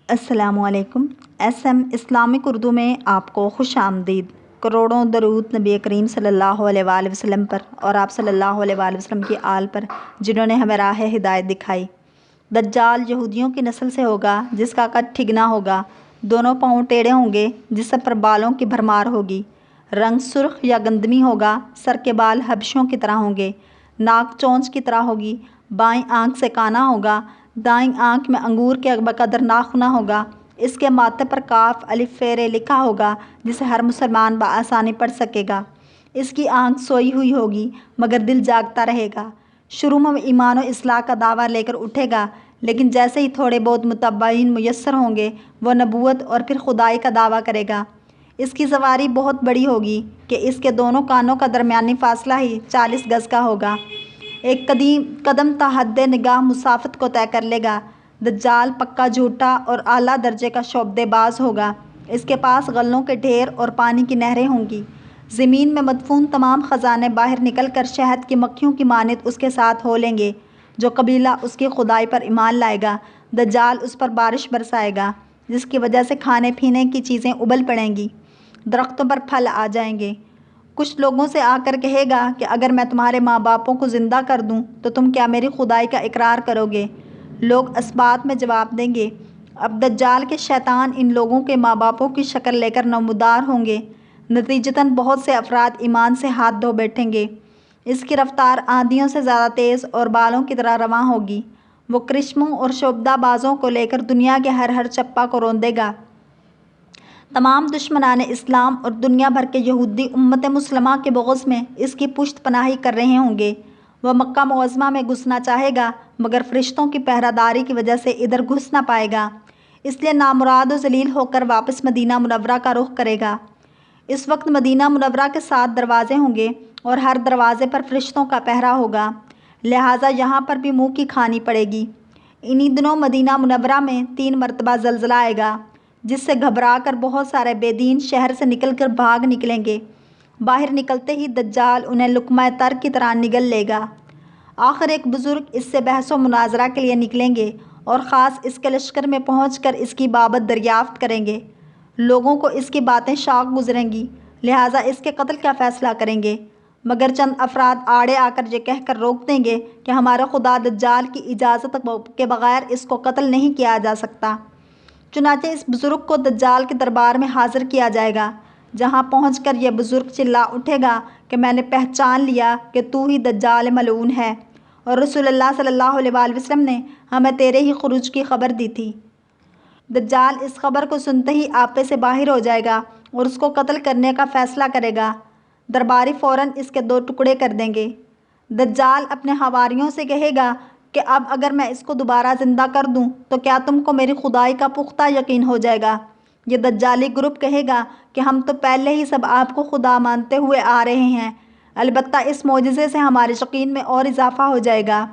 السلام علیکم۔ SM Islamic Urdu میں آپ کو خوش آمدید۔ کروڑوں درود نبی کریم صلی اللہ علیہ وآلہ وسلم پر اور آپ صلی اللہ علیہ وآلہ وسلم کی آل پر جنہوں نے ہمیں راہ ہدایت دکھائی۔ دجال یہودیوں کی نسل سے ہوگا جس کا قد ٹھگنا ہوگا، دونوں پاؤں ٹیڑھے ہوں گے، جسم پر بالوں کی بھرمار ہوگی، رنگ سرخ یا گندمی ہوگا، سر کے بال حبشوں کی طرح ہوں گے، ناک چونچ کی طرح ہوگی، بائیں آنکھ سے کانا ہوگا، دائیں آنکھ میں انگور کے بقدر ناخنا ہوگا، اس کے ماتھے پر کاف الف فیرے لکھا ہوگا جسے ہر مسلمان بآسانی پڑھ سکے گا۔ اس کی آنکھ سوئی ہوئی ہوگی مگر دل جاگتا رہے گا۔ شروع میں ایمان و اصلاح کا دعویٰ لے کر اٹھے گا، لیکن جیسے ہی تھوڑے بہت متبعین میسر ہوں گے وہ نبوت اور پھر خدائی کا دعویٰ کرے گا۔ اس کی سواری بہت بڑی ہوگی کہ اس کے دونوں کانوں کا درمیانی فاصلہ ہی 40 گز کا ہوگا۔ ایک قدم تا حد نگاہ مسافت کو طے کر لے گا۔ دجال پکا جھوٹا اور اعلیٰ درجے کا شعبدے باز ہوگا۔ اس کے پاس غلوں کے ڈھیر اور پانی کی نہریں ہوں گی۔ زمین میں مدفون تمام خزانے باہر نکل کر شہد کی مکھیوں کی مانند اس کے ساتھ ہو لیں گے۔ جو قبیلہ اس کی خدائی پر ایمان لائے گا، دجال اس پر بارش برسائے گا، جس کی وجہ سے کھانے پینے کی چیزیں ابل پڑیں گی، درختوں پر پھل آ جائیں گے۔ کچھ لوگوں سے آ کر کہے گا کہ اگر میں تمہارے ماں باپوں کو زندہ کر دوں تو تم کیا میری خدائی کا اقرار کرو گے؟ لوگ اسبات میں جواب دیں گے۔ اب دجال کے شیطان ان لوگوں کے ماں باپوں کی شکل لے کر نمودار ہوں گے۔ نتیجتاً بہت سے افراد ایمان سے ہاتھ دھو بیٹھیں گے۔ اس کی رفتار آندھیوں سے زیادہ تیز اور بالوں کی طرح رواں ہوگی۔ وہ کرشموں اور شعبدہ بازوں کو لے کر دنیا کے ہر چپا کو روندے گا۔ تمام دشمنان اسلام اور دنیا بھر کے یہودی امت مسلمہ کے بغض میں اس کی پشت پناہی کر رہے ہوں گے۔ وہ مکہ معظمہ میں گھسنا چاہے گا مگر فرشتوں کی پہرہ داری کی وجہ سے ادھر گھس نہ پائے گا، اس لیے نامراد و ذلیل ہو کر واپس مدینہ منورہ کا رخ کرے گا۔ اس وقت مدینہ منورہ کے 7 دروازے ہوں گے اور ہر دروازے پر فرشتوں کا پہرہ ہوگا، لہٰذا یہاں پر بھی منہ کی کھانی پڑے گی۔ انہی دنوں مدینہ منورہ میں 3 مرتبہ زلزلہ آئے گا جس سے گھبرا کر بہت سارے بے دین شہر سے نکل کر بھاگ نکلیں گے۔ باہر نکلتے ہی دجال انہیں لقمہ تر کی طرح نگل لے گا۔ آخر ایک بزرگ اس سے بحث و مناظرہ کے لیے نکلیں گے اور خاص اس کے لشکر میں پہنچ کر اس کی بابت دریافت کریں گے۔ لوگوں کو اس کی باتیں شاق گزریں گی، لہٰذا اس کے قتل کا فیصلہ کریں گے، مگر چند افراد آڑے آ کر یہ کہہ کر روک دیں گے کہ ہمارے خدا دجال کی اجازت کے بغیر اس کو قتل نہیں کیا جا سکتا۔ چنانچہ اس بزرگ کو دجال کے دربار میں حاضر کیا جائے گا، جہاں پہنچ کر یہ بزرگ چلا اٹھے گا کہ میں نے پہچان لیا کہ تو ہی دجال ملعون ہے، اور رسول اللہ صلی اللہ علیہ وآلہ وسلم نے ہمیں تیرے ہی خروج کی خبر دی تھی۔ دجال اس خبر کو سنتے ہی آپے سے باہر ہو جائے گا اور اس کو قتل کرنے کا فیصلہ کرے گا۔ درباری فوراً اس کے 2 ٹکڑے کر دیں گے۔ دجال اپنے حواریوں سے کہے گا کہ اب اگر میں اس کو دوبارہ زندہ کر دوں تو کیا تم کو میری خدائی کا پختہ یقین ہو جائے گا؟ یہ دجالی گروپ کہے گا کہ ہم تو پہلے ہی سب آپ کو خدا مانتے ہوئے آ رہے ہیں، البتہ اس معجزے سے ہمارے یقین میں اور اضافہ ہو جائے گا۔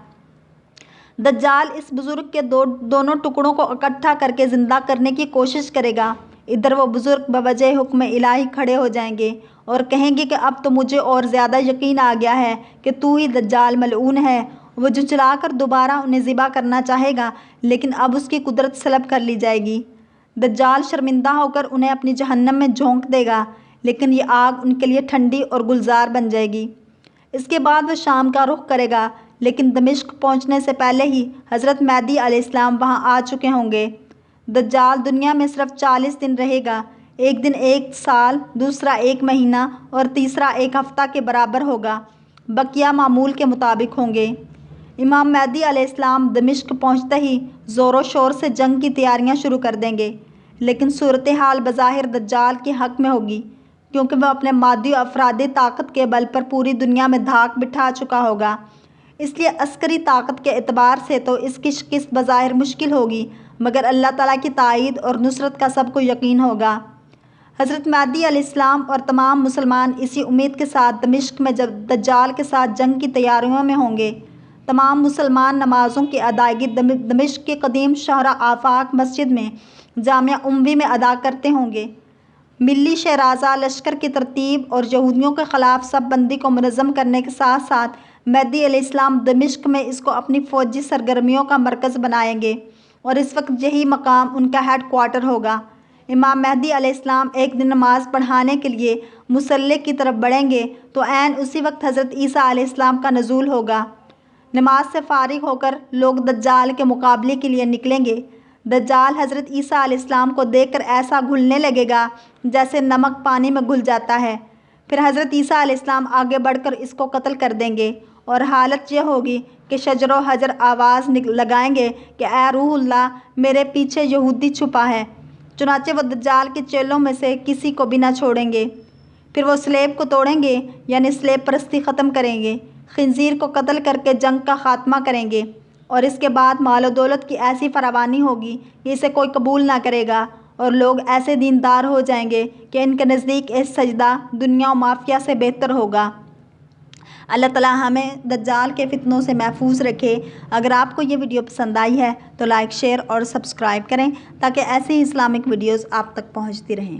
دجال اس بزرگ کے دونوں ٹکڑوں کو اکٹھا کر کے زندہ کرنے کی کوشش کرے گا۔ ادھر وہ بزرگ بوجہ حکم الہی کھڑے ہو جائیں گے اور کہیں گے کہ اب تو مجھے اور زیادہ یقین آ گیا ہے کہ تو ہی دجال ملعون ہے۔ وہ جھنجھلا کر دوبارہ انہیں ذبح کرنا چاہے گا، لیکن اب اس کی قدرت سلب کر لی جائے گی۔ دجال شرمندہ ہو کر انہیں اپنی جہنم میں جھونک دے گا، لیکن یہ آگ ان کے لیے ٹھنڈی اور گلزار بن جائے گی۔ اس کے بعد وہ شام کا رخ کرے گا، لیکن دمشق پہنچنے سے پہلے ہی حضرت مہدی علیہ السلام وہاں آ چکے ہوں گے۔ دجال دنیا میں صرف 40 دن رہے گا، ایک دن 1 سال، دوسرا 1 مہینہ اور تیسرا 1 ہفتہ کے برابر ہوگا، بقیہ معمول کے مطابق ہوں گے۔ امام مہدی علیہ السلام دمشق پہنچتے ہی زور و شور سے جنگ کی تیاریاں شروع کر دیں گے، لیکن صورتحال بظاہر دجال کے حق میں ہوگی، کیونکہ وہ اپنے مادی و افرادی طاقت کے بل پر پوری دنیا میں دھاک بٹھا چکا ہوگا۔ اس لیے عسکری طاقت کے اعتبار سے تو اس کی شکست بظاہر مشکل ہوگی، مگر اللہ تعالیٰ کی تائید اور نصرت کا سب کو یقین ہوگا۔ حضرت مہدی علیہ السلام اور تمام مسلمان اسی امید کے ساتھ دمشق میں دجال کے ساتھ جنگ کی تیاریوں میں ہوں گے۔ تمام مسلمان نمازوں کی ادائیگی دمشق کی قدیم شاہراہ آفاق مسجد میں جامع اموی میں ادا کرتے ہوں گے۔ ملی شہرازہ لشکر کی ترتیب اور یہودیوں کے خلاف صف بندی کو منظم کرنے کے ساتھ ساتھ مہدی علیہ السلام دمشق میں اس کو اپنی فوجی سرگرمیوں کا مرکز بنائیں گے۔ اور اس وقت یہی مقام ان کا ہیڈ کوارٹر ہوگا۔ امام مہدی علیہ السلام ایک دن نماز پڑھانے کے لیے مصلی کی طرف بڑھیں گے تو عین اسی وقت حضرت عیسیٰ علیہ السلام کا نزول ہوگا۔ نماز سے فارغ ہو کر لوگ دجال کے مقابلے کے لیے نکلیں گے۔ دجال حضرت عیسیٰ علیہ السلام کو دیکھ کر ایسا گھلنے لگے گا جیسے نمک پانی میں گھل جاتا ہے۔ پھر حضرت عیسیٰ علیہ السلام آگے بڑھ کر اس کو قتل کر دیں گے اور حالت یہ ہوگی کہ شجر و حجر آواز لگائیں گے کہ اے روح اللہ، میرے پیچھے یہودی چھپا ہے۔ چنانچہ وہ دجال کے چیلوں میں سے کسی کو بھی نہ چھوڑیں گے۔ پھر وہ سلیب کو توڑیں گے، یعنی سلیب پرستی ختم کریں گے، خنزیر کو قتل کر کے جنگ کا خاتمہ کریں گے، اور اس کے بعد مال و دولت کی ایسی فراوانی ہوگی کہ اسے کوئی قبول نہ کرے گا، اور لوگ ایسے دیندار ہو جائیں گے کہ ان کے نزدیک اس سجدہ دنیا و مافیہ سے بہتر ہوگا۔ اللہ تعالیٰ ہمیں دجال کے فتنوں سے محفوظ رکھے۔ اگر آپ کو یہ ویڈیو پسند آئی ہے تو لائک، شیئر اور سبسکرائب کریں تاکہ ایسی اسلامک ویڈیوز آپ تک پہنچتی رہیں۔